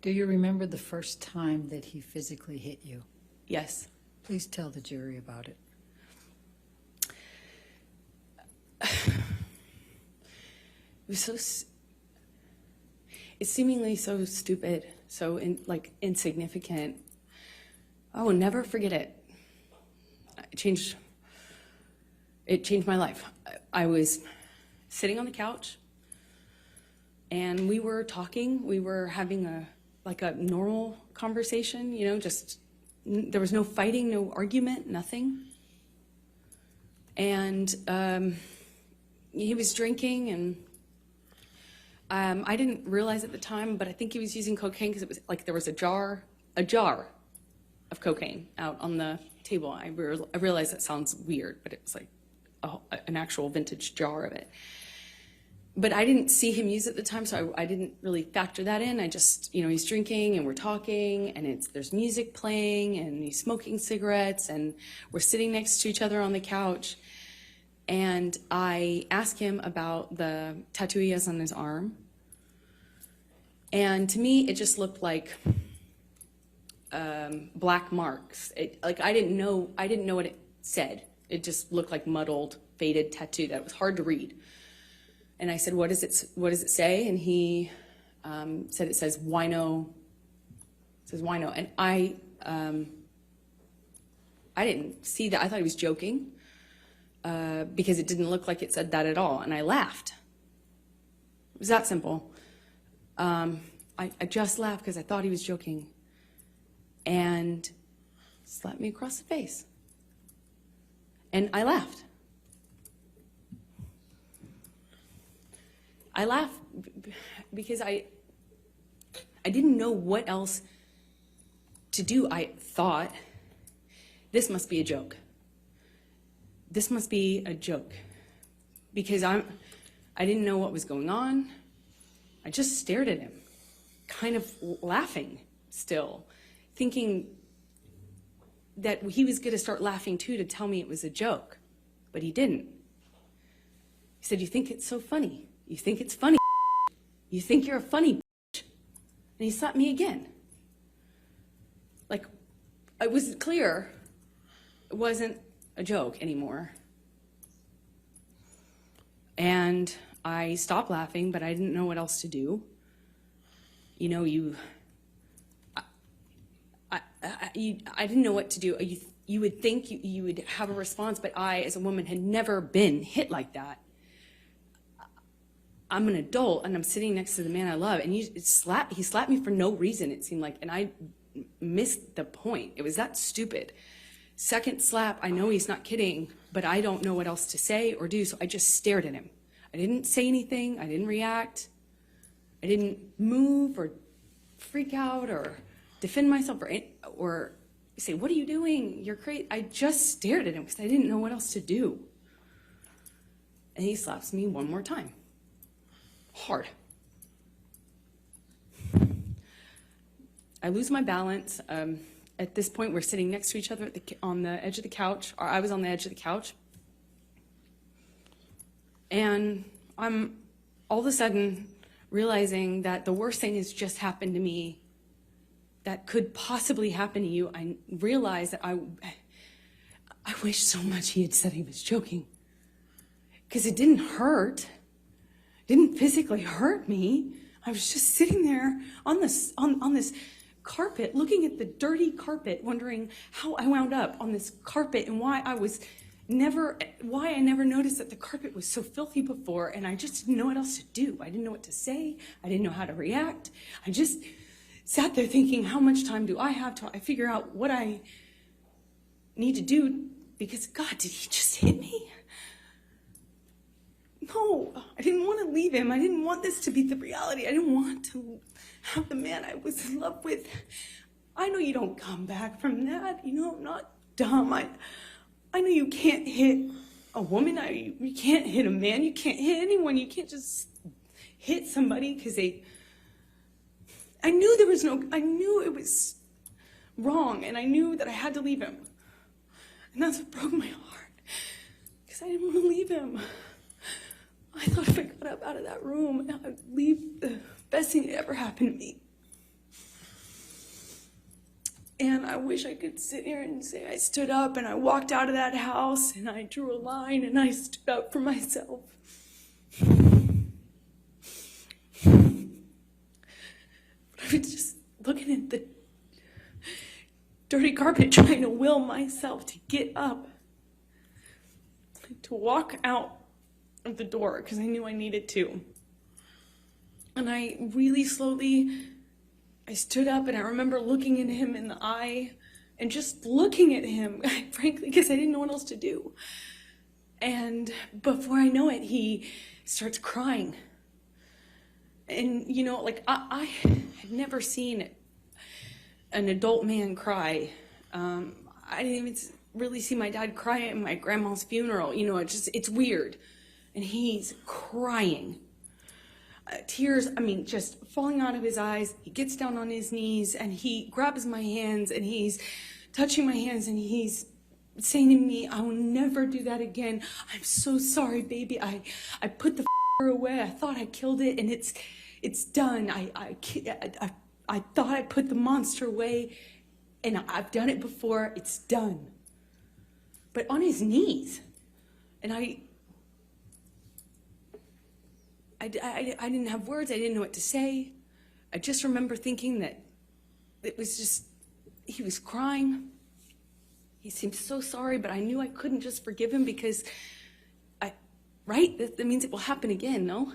Do you remember the first time that he physically hit you? Yes. Please tell the jury about it. It was it's seemingly so stupid, so insignificant. I will never forget it. It changed my life. I was sitting on the couch and we were talking. We were having a normal conversation, you know, just there was no fighting, no argument, nothing. And he was drinking, and I didn't realize at the time, but I think he was using cocaine because it was like there was a jar of cocaine out on the table. I realize that sounds weird, but it was like an actual vintage jar of it. But I didn't see him use it at the time, so I didn't really factor that in. I just, you know, he's drinking and we're talking and there's music playing and he's smoking cigarettes and we're sitting next to each other on the couch. And I asked him about the tattoo he has on his arm. And to me, it just looked like black marks. I didn't know what it said. It just looked like muddled, faded tattoo that was hard to read. And I said, what does it say? And he said it says wino. It says wino. And I didn't see that. I thought he was joking because it didn't look like it said that at all. And I laughed. It was that simple. I just laughed because I thought he was joking. And slapped me across the face. And I laughed. I laughed because I didn't know what else to do. I thought, this must be a joke. This must be a joke. Because I didn't know what was going on. I just stared at him, kind of laughing still, thinking that he was going to start laughing too to tell me it was a joke. But he didn't. He said, "You think it's so funny? You think it's funny? You think you're a funny bitch?" And he slapped me again. Like, it was clear it wasn't a joke anymore. And I stopped laughing, but I didn't know what else to do. You know, I didn't know what to do. You would think you would have a response, but I, as a woman, had never been hit like that. I'm an adult and I'm sitting next to the man I love, and he slapped me for no reason, it seemed like, and I missed the point. It was that stupid. Second slap, I know he's not kidding, but I don't know what else to say or do, so I just stared at him. I didn't say anything, I didn't react, I didn't move or freak out or defend myself or say, "What are you doing? You're crazy." I just stared at him because I didn't know what else to do. And he slaps me one more time. Hard. I lose my balance. At this point, we're sitting next to each other on the edge of the couch, or I was on the edge of the couch. And I'm all of a sudden realizing that the worst thing has just happened to me that could possibly happen to you. I realized that I wish so much he had said he was joking, because it didn't hurt. Didn't physically hurt me. I was just sitting there on this carpet, looking at the dirty carpet, wondering how I wound up on this carpet and why I never noticed that the carpet was so filthy before, and I just didn't know what else to do. I didn't know what to say. I didn't know how to react. I just sat there thinking, how much time do I have till I figure out what I need to do? Because, God, did he just hit me? No, I didn't want to leave him. I didn't want this to be the reality. I didn't want to have the man I was in love with. I know you don't come back from that. You know, I'm not dumb. I know you can't hit a woman. You can't hit a man. You can't hit anyone. You can't just hit somebody because I knew it was wrong, and I knew that I had to leave him. And that's what broke my heart, because I didn't want to leave him. I thought if I got up out of that room, I would leave the best thing that ever happened to me. And I wish I could sit here and say I stood up and I walked out of that house and I drew a line and I stood up for myself. But I was just looking at the dirty carpet, trying to will myself to get up, to walk out of the door because I knew I needed to. And I really slowly, I stood up and I remember looking at him in the eye and just looking at him, frankly, because I didn't know what else to do. And before I know it, he starts crying. And, you know, like I had never seen an adult man cry. I didn't even really see my dad cry at my grandma's funeral. You know, it's weird. And he's crying. Tears, I mean, just falling out of his eyes. He gets down on his knees and he grabs my hands and he's touching my hands and he's saying to me, I will never do that again. I'm so sorry, baby. I put the away. I thought I killed it and it's done. I thought I put the monster away and I've done it before. It's done. But on his knees. And I didn't have words. I didn't know what to say. I just remember thinking that it was just, he was crying. He seemed so sorry, but I knew I couldn't just forgive him because right? That means it will happen again, no?